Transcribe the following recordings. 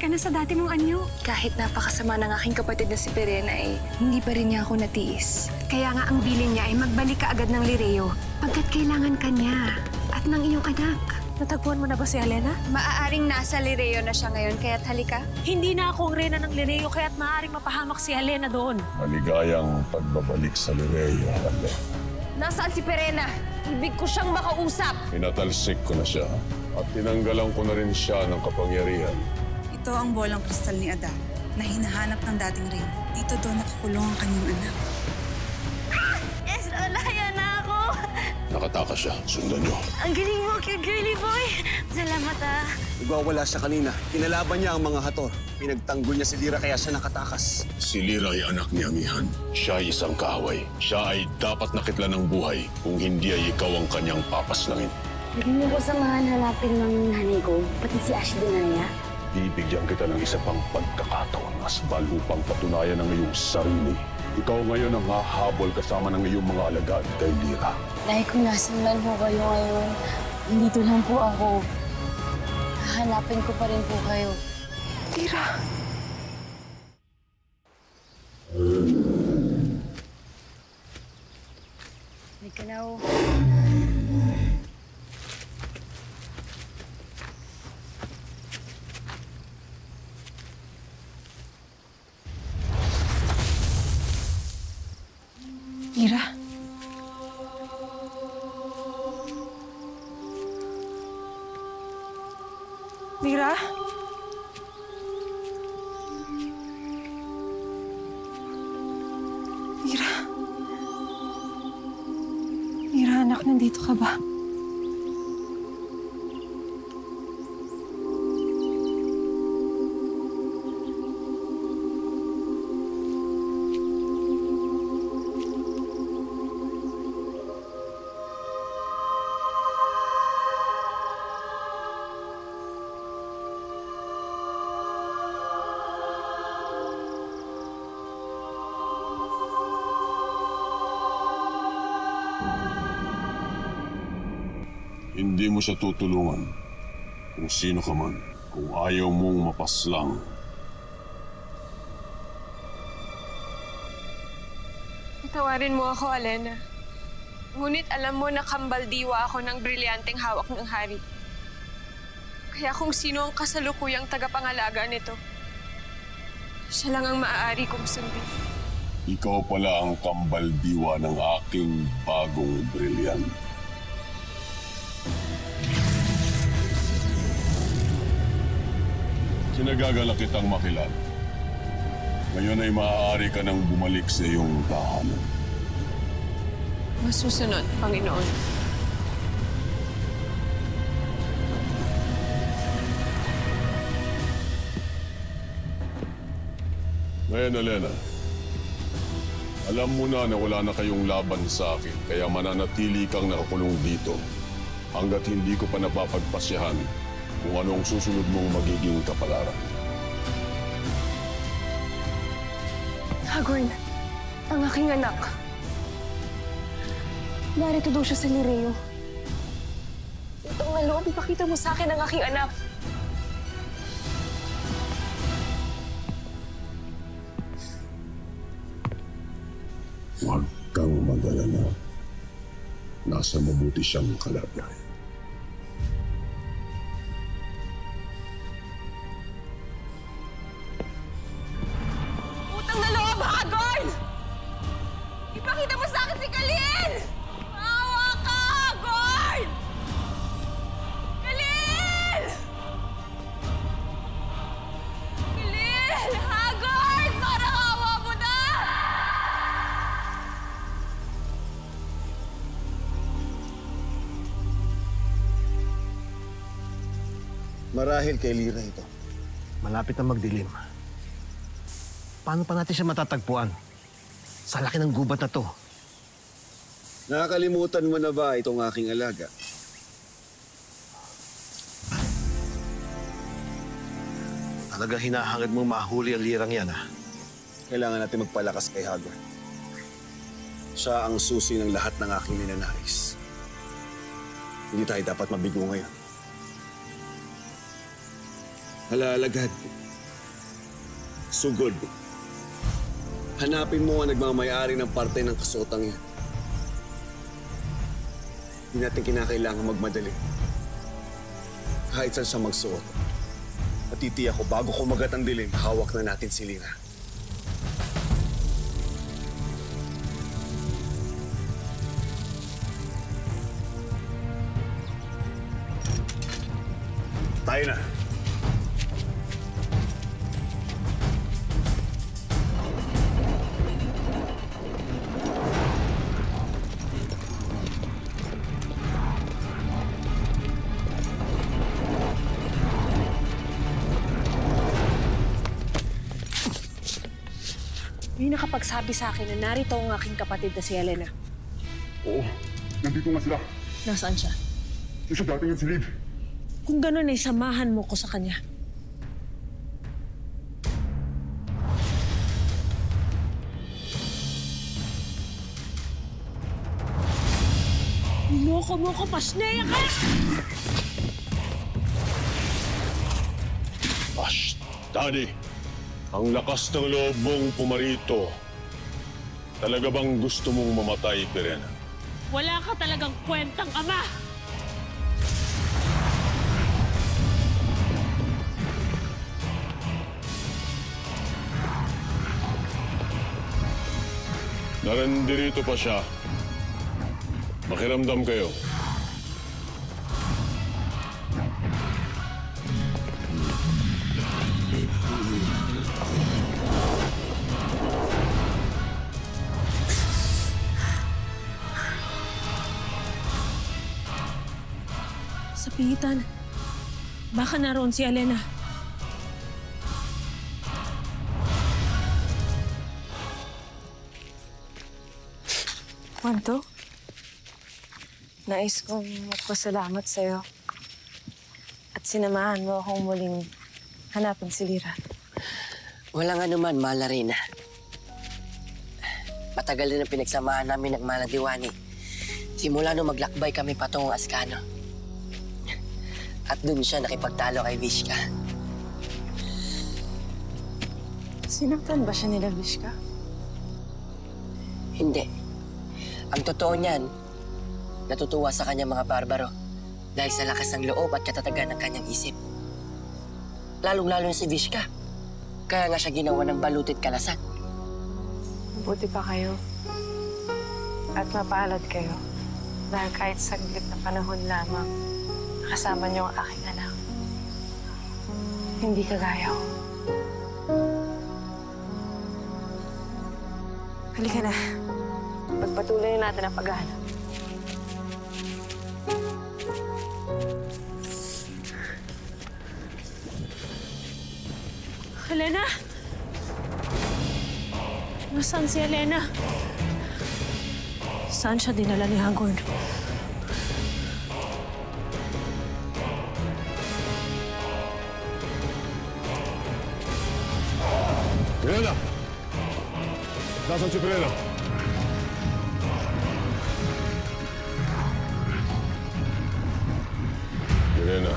ka na sa dati mong anyo. Kahit napakasama ng aking kapatid na si Perena hindi pa rin niya ako natiis. Kaya nga ang bilin niya ay magbalik ka agad ng Lireo pagkat kailangan ka niya at ng iyong anak. Natagpuan mo na ba si Alena? Maaaring nasa Lireo na siya ngayon, kaya't halika. Hindi na ako ang reyna ng Lireo, kaya't maaaring mapahamak si Alena doon. Maligayang pagbabalik sa Lireo, Alena. Nasaan si Perena? Ibig ko siyang makausap. Pinatalsik ko na siya at tinanggalan ko na rin siya ng kapangyarihan. Ito ang bolang kristal ni Adan na hinahanap ng dating reyna. Dito doon nakakulong ang kanyang anak. Alaya na ako! Nakatakas siya. Sundan niyo. Ang galing mo, cute girly boy! Salamat Nagwawala siya kanina. Kinalaban niya ang mga hator. Pinagtanggol niya si Lira kaya siya nakatakas. Si Lira ay anak ni Amihan. Siya ay isang kaaway. Siya ay dapat nakitlan ng buhay kung hindi ay ikaw ang kanyang papaslangin. Pwede niyo po samahan hanapin ng nanay ko, pati si Ash Denaya. Bibigyan kita ng isa pang pagkakataon mas bago pang patunayan ng iyong sarili. Ikaw ngayon ang hahabol kasama ng iyong mga alagad kay Lira. Dahil kung nasan man po kayo ngayon, nandito lang po ako. Hahanapin ko pa rin po kayo. Lira! Halika na ho. Lira. Lira? Lira. Lira, anak, nandito ka ba? Hindi mo siya tutulungan. Kung sino ka man, kung ayaw mong mapaslang. Patawarin mo ako, Alena. Ngunit alam mo na kambal diwa ako ng brilyanteng hawak ng hari. Kaya kung sino ang kasalukuyang tagapangalaga nito, siya lang ang maaari kong sundin. Ikaw pala ang kambal diwa ng aking bagong brilyant. Sinagagalak kitang makilala. Ngayon ay maaari ka nang bumalik sa iyong tahanan. Masusunod, Panginoon. Ngayon, Alena, alam mo na wala na kayong laban sa akin, kaya mananatili kang nakakulong dito hanggat hindi ko pa napapagpasyahan kung ano ang susunod mong magiging kapalaran. Hagorn, ang aking anak. Narito daw siya sa Lireo. Itong nga loob, ipakita mo sa akin ang aking anak. Huwag kang mag-alala. Nasa mabuti siyang kalagayan. Utang na loob, Hagorn! Ipakita mo sa akin si Khalil! Maawa ka, Hagorn! Khalil! Khalil! Hagorn! Parang awa mo na! Marahil kay Lira ito. Malapit na magdilim. Paano pa natin siya matatagpuan? Sa laki ng gubat na to. Nakakalimutan mo na ba itong aking alaga? Talaga hinahangad mo mahuli ang lirang yan, ha? Kailangan natin magpalakas kay Hagorn. Siya ang susi ng lahat ng aking ninanais. Hindi tayo dapat mabigo ngayon. Halalagad, Sugod. Hanapin mo ang nagmamayari ng parte ng kasuotang yan. Hindi natin kinakailangan magmadali. Kahit saan siya magsuot. Natitiyak ko bago kumagat ang dilim, hawak na natin si Lira. Tayo na. May nakapagsabi sa akin na narito ang aking kapatid na si Elena. Oo, nandito nga sila. Nasaan siya? Sa dating yung silid. Kung gano'n ay samahan mo ko sa kanya. Loko mo ko, pasneya ka! Ash, Daddy, ang lakas ng loob mong pumarito. Talaga bang gusto mong mamatay, Pirena? Wala ka talagang kwentang ama! Narandirito pa siya. Makiramdam kayo. Sa pigitan, baka naroon si Elena. Kwanto? Nais kong magpasalamat sa'yo. At sinamahan mo akong muling hanapin si Lira. Walang anuman, Mahal na Reyna. Matagal din ang pinagsamahan namin ng Mahal na Diwani. Simula nung maglakbay kami patungong Ascano. At dun siya nakipagtalo kay Vishka. Sinaktan ba siya nila, Vishka? Hindi. Ang totoo niyan, natutuwa sa kanyang mga barbaro dahil sa lakas ng loob at katatagan ng kanyang isip. Lalong-lalo si Vishka. Kaya nga siya ginawa ng balutit kalasan. Buti pa kayo. At mapalad kayo. Dahil kahit saglit na panahon lamang, nakasama niyo ang aking anak. Hindi kagaya ko. Halika na. Pagpatuloy natin ang paghahanap. Elena? Nasaan si Elena? Saan siya dinala ni Hagorn? Pirena! Nasaan si Pirena? Pirena,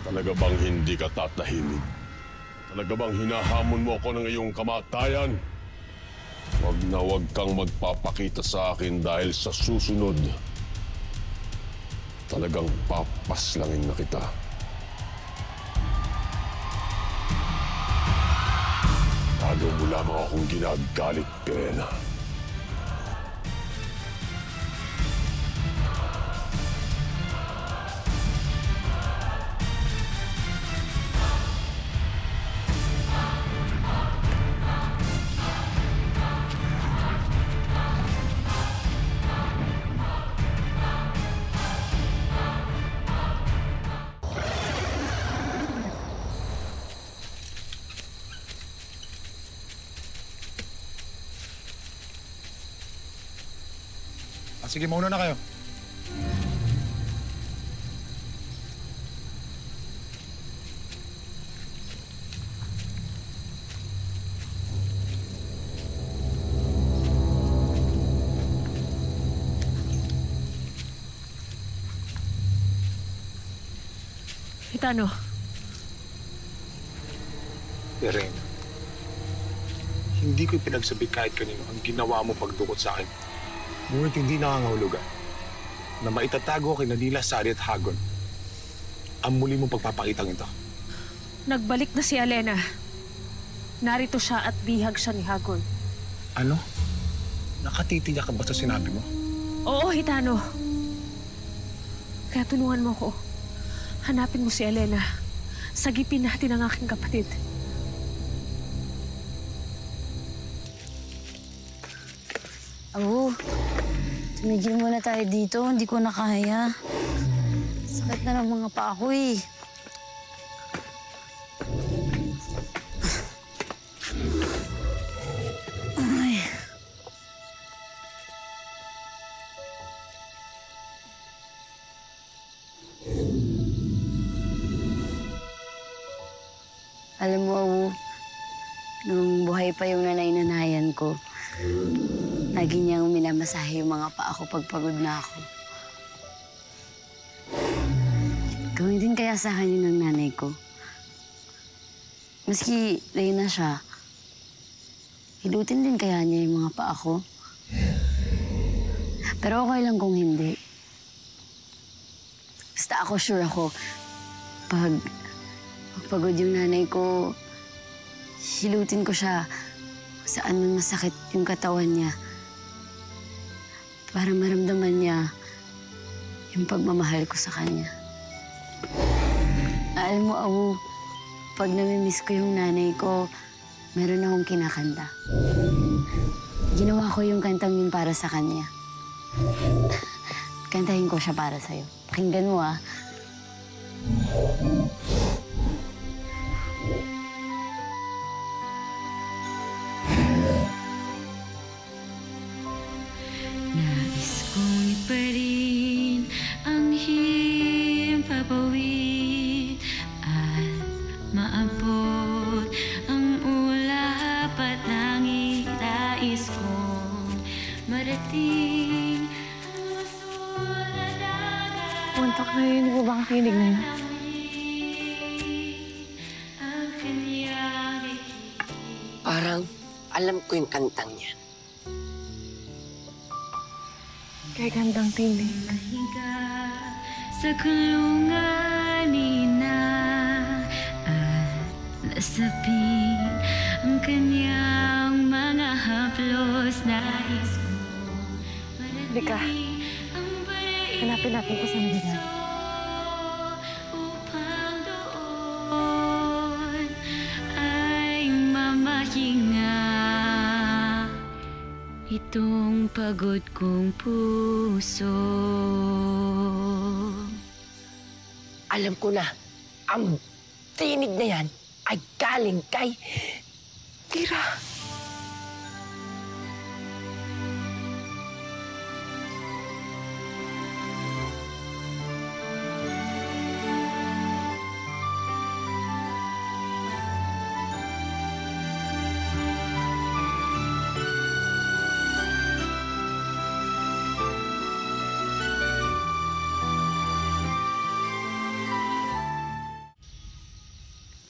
talaga bang hindi ka tatahimik? Talaga bang hinahamon mo ako ng iyong kamatayan? Huwag na huwag kang magpapakita sa akin dahil sa susunod, talagang papaslangin na kita. Lalo mo lamang akong ginagalit, Pirena. Sige, mauna na kayo. Itano, Lorena, hindi ko pinagsabi kahit kanino ang ginawa mo pagdukot sa akin. Ngunit hindi nangangahulugan na maitatago kay Nila, Sari at Hagon ang muli mong pagpapakitang ito. Nagbalik na si Alena. Narito siya at bihag siya ni Hagon. Ano? Nakatitiyak ka ba sa sinabi mo? Oo, Hitano. Kaya tulungan mo ko. Hanapin mo si Alena. Sagipin natin ang aking kapatid. Oo. Tumigil muna tayo dito. Hindi ko na kaya. Sakit na ng mga paa ko eh. Ay. Alam mo, nung buhay pa yung nanay-nanayan ko, lagi niyang minamasahe yung mga paa ko pag pagod na ako. Gawin din kaya sa akin yun ng nanay ko. Maski Reyna siya, hilutin din kaya niya yung mga paa ko. Pero okay lang kung hindi. Basta ako sure ako, pag pagod yung nanay ko, hilutin ko siya saan man masakit yung katawan niya para maramdaman niya yung pagmamahal ko sa kanya. Alam mo, Awu, pag namimiss ko yung nanay ko, meron akong kinakanta. Ginawa ko yung kantang yun para sa kanya. Kantahin ko siya para sa'yo. Pakinggan mo, ah. Nais kong iparin ang himpapawid at maabot ang ulap at langit. Nais kong marating ang asul na dagat. Muntok na yun. Hindi mo ba kakinig na yun? Ang kanyang Parang alam ko yung kantang niya. Kay gandang tinig. Higa sa kulungan nina at nasapin ang kanyang mga haplos. Nais ko Lika, hanapin natin ko sa Nila. upang doon ay mamahinga itong pagod kong puso. Alam ko na, ang tinig na yan ay galing kay Tira.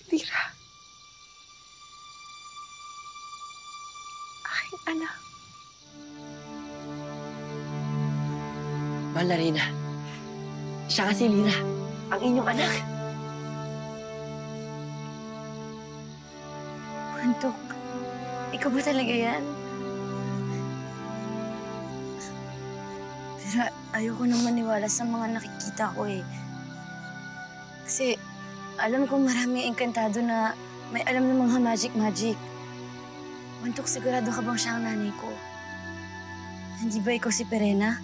Tira. Aking anak. Mahal na Reyna. Siya kasi Lira, ang inyong anak. Antok, ikaw ba talaga yan? Pero ayoko nang maniwala sa mga nakikita ko eh. Kasi alam kong maraming engkantado na may alam ng mga magic-magic. Antok, sigurado ka bang siya ang nanay ko? Hindi ba ikaw si Perena?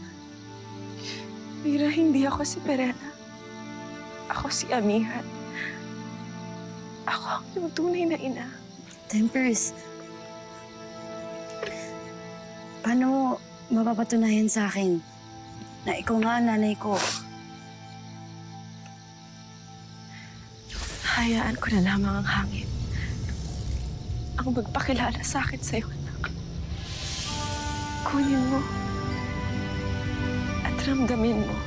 Mira, hindi ako si Perena. Ako si Amihan. Ako ang tunay na ina. Tempers, paano mo mapapatunayan sa akin na ikaw nga ang nanay ko? Hayaan ko na lamang ang hangin. Ang magpakilala sa akin sa'yo, anak. Kunin mo at ramdamin mo.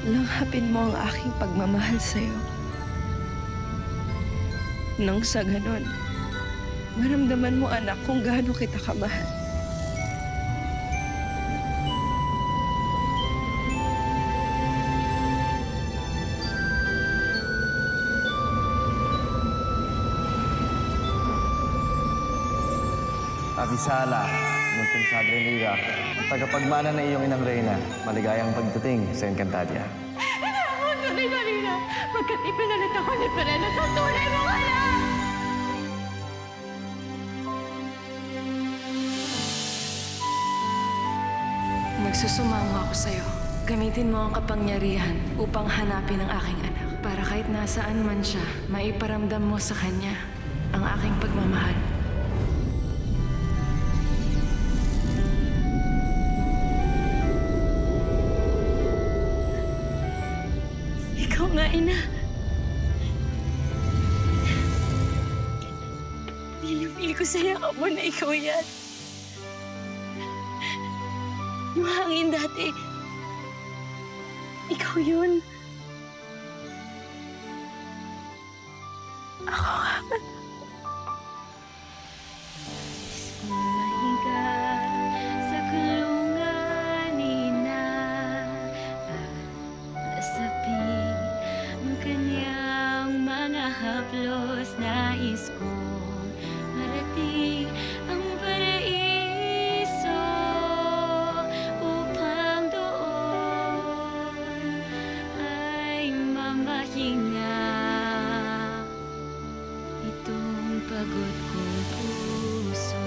Langhapin mo ang aking pagmamahal sa'yo. Nang sa ganon, maramdaman mo anak kung gaano kita kamahal. Abisala, ng Padre Lira, ang tagapagmana na iyong inang reyna, maligayang pagdating sa Encantadia. Tunay na Rina, pagkat ipinalit ako ni Perena sa tunay mong anak! Nagsusumamo ako sa'yo. Gamitin mo ang kapangyarihan upang hanapin ang aking anak. Para kahit nasaan man siya, maiparamdam mo sa kanya ang aking pagmamahal. Ikaw nga, ina. Feel ko sa yakap mo na ikaw yan. Yung hangin dati, ikaw yun. Ako nga. Mahiga sa kulungan ina at nasapin ang kanyang mga haplos. Nais kong marating ang paraiso upang doon ay mamahinga itong pagod kong puso.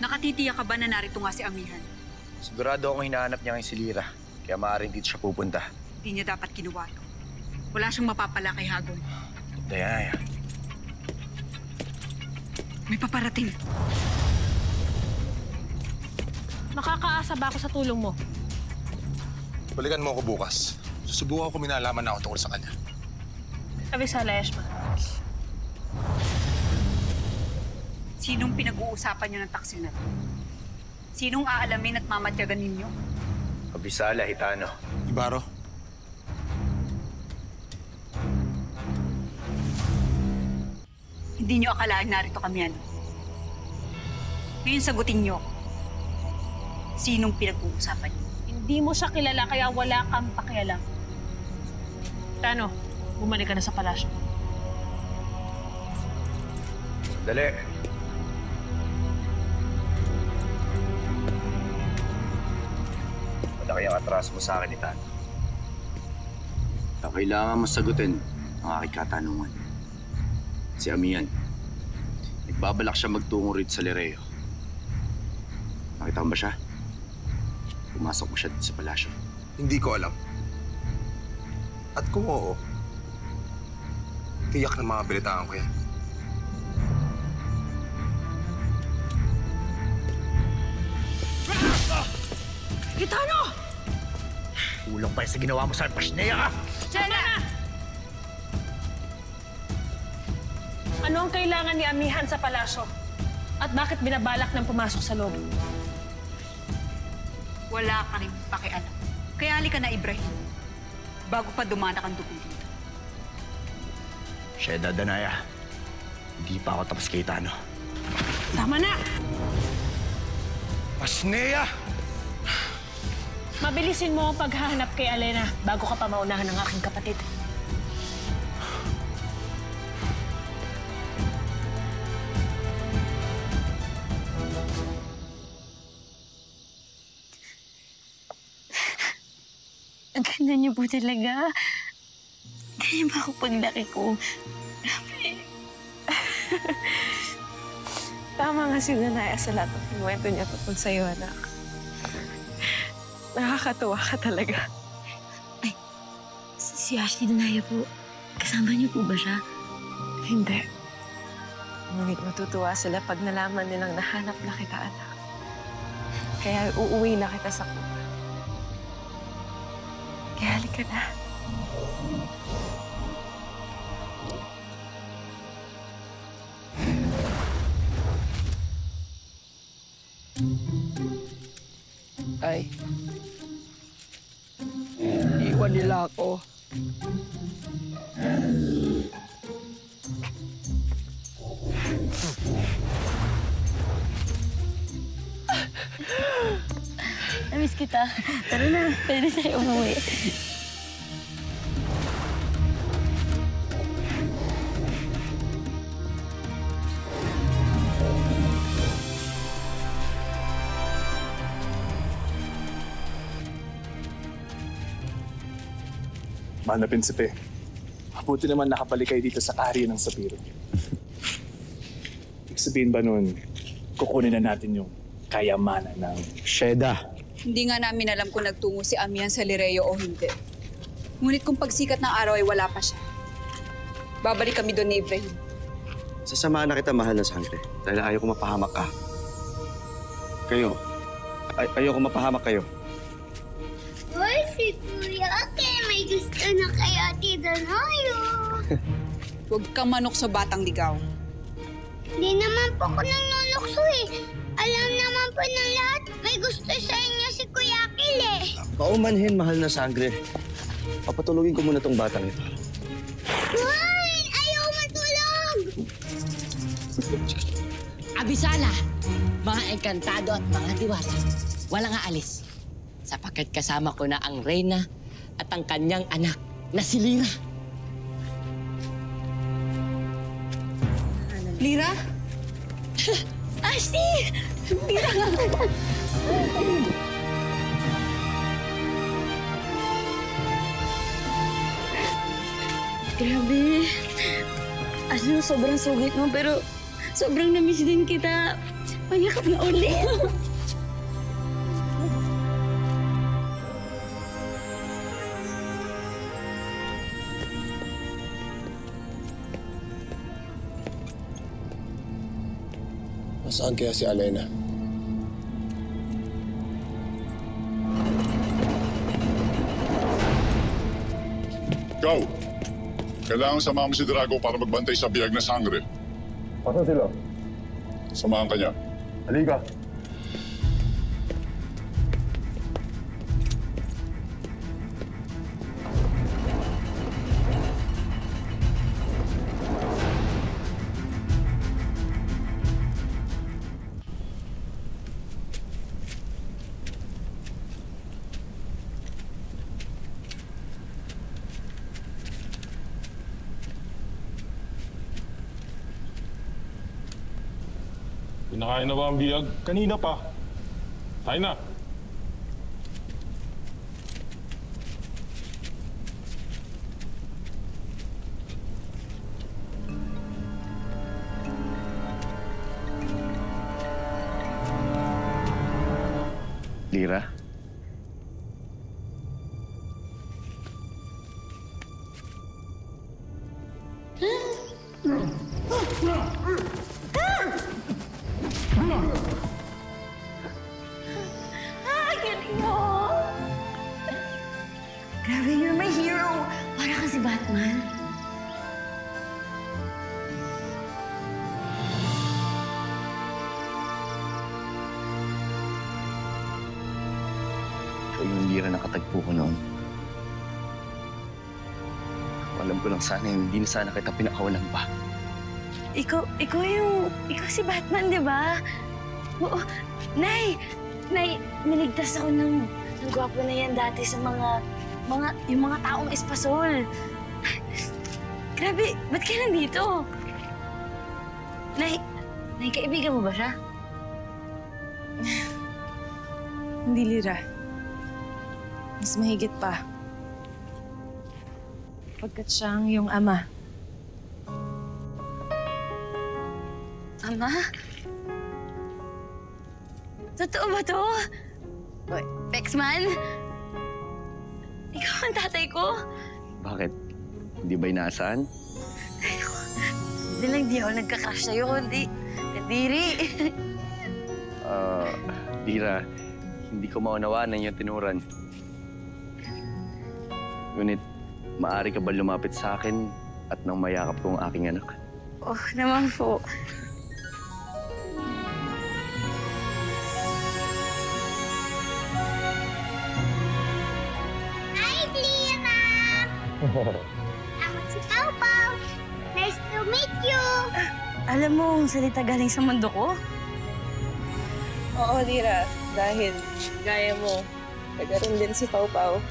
Nakatitiyak ka ba na narito nga si Amihan? Sigurado akong hinahanap niya ngayon si Lira. Kaya maaaring dito siya pupunta. Hindi niya dapat kinuha ito. Wala siyang mapapala kay Hagon. Dayaya. May paparating. Makakaasa ba ako sa tulong mo? Balikan mo ako bukas. Susubukan ko minalaman na ako tungkol sa kanya. Abisala, Yashma. Sinong pinag-uusapan niyo ng taksil na to? Sinong aalamin at mamatyagan ninyo? Abisala, Hitano. Ibaro. Hindi niyo akalain narito kami ano? Ngayon sagutin niyo. Sinong pinag-uusapan niyo? Hindi mo siya kilala kaya wala kang pakialam. Tano, bumalik ka na sa palasyo. Dali. Malaki ang atras mo sa akin, Hitano. Kailangan mo sagutin ang aking katanungan. Si Amihan, nagbabalak siya magtungo rito sa Lireo. Nakita mo ba siya? Pumasok mo siya dito sa palasyo. Hindi ko alam. At kung oo, tiyak na mga balitaan ko yan. Hitano! Kulang pa sa ginawa mo sa Pasneya ka! Jenna! Ano ang kailangan ni Amihan sa palasyo? At bakit binabalak ng pumasok sa loob? Wala ka rin pakialam. Kaya halika na, Ibrahim. Bago pa dumanak ang dugo dito. Sheda Danaya, hindi pa ako tapos kay Hitano. Tama na! Pasneya! Mabilisin mo ang paghahanap kay Alena bago ka pa maunahan ng aking kapatid. Ang ganda niyo po talaga. Ganyan ba ako paglaki ko? Grabe. Tama nga si Danaya sa lahat ng kinuwento niya tungkol sa'yo, anak. Nakakatuwa ka talaga. Ay, Si Ashley Danaya po, kasama niyo po ba siya? Hindi. Ngunit matutuwa sila pag nalaman nilang nahanap na kita, anak. Kaya uuwi na kita sa Cuba. Kaya halika na. Ay. Iwan nila ako. Namiss kita. Tara na, pwede tayo umuwi. Mahal na prinsipe, mabuti naman nakabalik kayo dito sa kaharian ng Sapiro. Ibig sabihin ba nun, kukunin na natin yung kayamanan ng Sheda? Hindi nga namin alam kung nagtungo si Amihan sa Lireo o hindi. Ngunit kung pagsikat ng araw ay wala pa siya. Babalik kami doon ni Ibrahim. Sasamahan na kita, mahal na sangre. Dahil ayaw ko mapahamak ka. Kayo. Ayaw ko mapahamak kayo. Hoy, si Kuya Ate, may gusto na kay Ate Danayo. Huwag kang manukso, batang ligaw. Hindi naman po ako nanunukso eh. Alam naman po ng lahat, may gusto sa inyo si Kuya Akil eh. Paumanhin, mahal na sangre. Papatulugin ko muna tong batang ito. Juan! Ayaw matulog! Abisala, mga engkantado at mga diwata, walang aalis. Sapagkat kasama ko na ang Reyna at ang kanyang anak na si Lira. Lira? Ashley! Lira nga po. Grabe. Ashley, sobrang sugit mo, pero sobrang namiss din kita. Panyakap na ulit. Nasaan kaya si Alena? Ikaw! Kailangan samahan mo si Drago para magbantay sa biyag na sangre. Asan sila? Samahan ka niya. Halika. Pinakain na ba ang biyag? Kanina pa. Kain na. Lira? Galing mo! Grabe, you're my hero. Para ka si Batman. Ikaw yung Lira na katagpo ko noon. Alam ko lang sana hindi na sana kita pinakawalan pa. Ikaw si Batman, di ba? Oo. Nay, niligtas ako ng gwapo na yan dati sa yung mga taong espasol. Grabe, ba't ka nandito? Nay, kaibigan mo ba siya? Hindi, Lira. Mas mahigit pa. Pagkat siyang iyong ama. Ama? Totoo ba to? Pexman? Ikaw ang tatay ko? Bakit? Hindi ba inaasahan? Hindi lang di ako nagka-crush sa'yo, kundi nadiri. Lira, hindi ko maunawaan ang iyong tinuran. Ngunit, maaari ka ba lumapit sa akin at nang mayakap ko ang aking anak? Oh, naman po. Hi, Lira! Ako si Pau Pau. Nice to meet you! Alam mo, ang salita galing sa mundo ko? Oo, Lira. Dahil gaya mo, taga rin din si Pau Pau.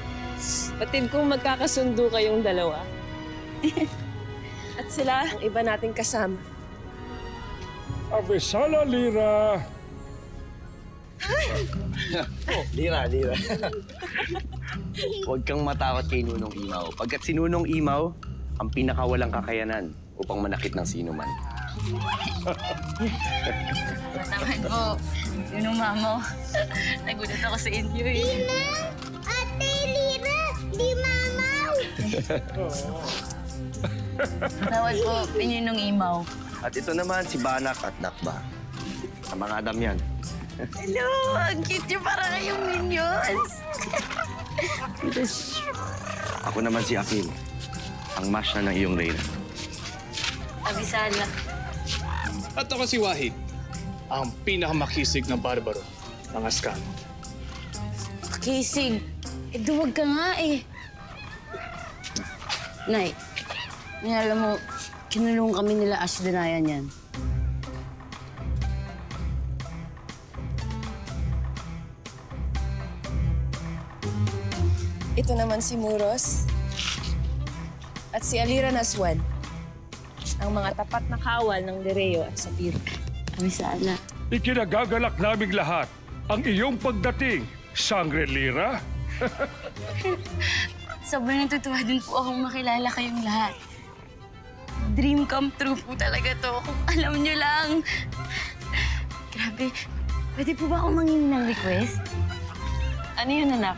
Patid kong magkakasundo kayong dalawa. At sila, ang iba nating kasama. Abisala, Lira! Lira. Huwag kang matakot kay Nunong Imaw. Pagkat si Nunong Imaw, ang pinakawalang kakayanan upang manakit ng sino man. Naman po, yun ang mama. Nagulat ako sa inyo eh. Lina! Ate Lira! Di mamaw! Tawad po, Pininong Imaw. At ito naman si Banak at Nakba. Sa mga adam yan. Hello! Ang cute niyo, para kayong minions! Ako naman si Akil, ang mas na ng iyong reyna. Abisala. At ako si Wahid, ang pinakamakisig na barbaro ng Askano. Kisig. Duwag ka nga eh. Nay, alam mo, kinulong kami nila Ash Denayan yan. Ito naman si Muros at si Alira Naswan, ang mga tapat na kawal ng Lireo at Sapiro. Abisala. Ikinagagalak naming lahat ang iyong pagdating, Shangri-Lira. Sobrang natutuwa din po akong makilala kayong lahat. Dream come true po talaga to. Kung alam nyo lang. Grabe, pwede po ba akong manghingi ng request? Ano yun, anak?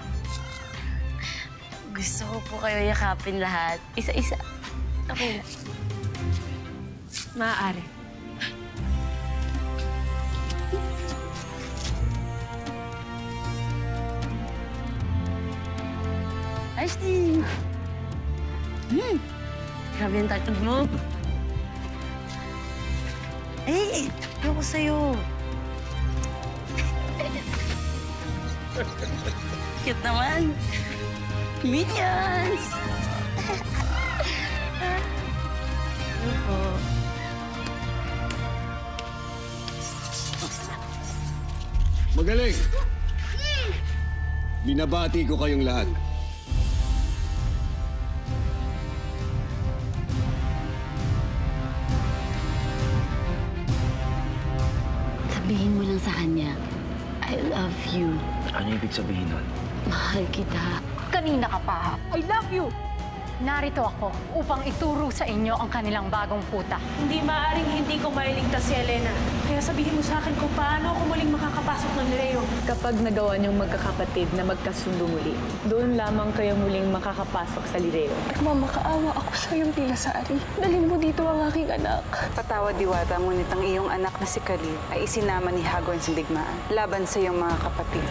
Gusto ko po kayo yakapin lahat. Isa-isa. Okay na. Maaari. Ashley! Grabe ang takot mo. Eh, ayoko sa'yo. Cute naman. Minions! Ano po? Magaling! Binabati ko kayong lahat. Sabihin mo lang sa kanya, I love you. Ano ibig sabihin nun? Mahal kita. Kanina ka pa. I love you! Narito ako upang ituro sa inyo ang kanilang bagong puta. Hindi maaaring hindi ko mailigtas si Elena. Kaya sabihin mo sa akin kung paano ako muling makakapasok ng Lireo. Kapag nagawa niyong magkakapatid na magkasundo muli, doon lamang kayo muling makakapasok sa Lireo. Nagmamakaawa ako sa iyong Pilasari. Dalhin mo dito ang aking anak. Patawad, Diwata, ngunit ang iyong anak na si Khalid ay isinama ni Hagwan sa digmaan laban sa iyong mga kapatid.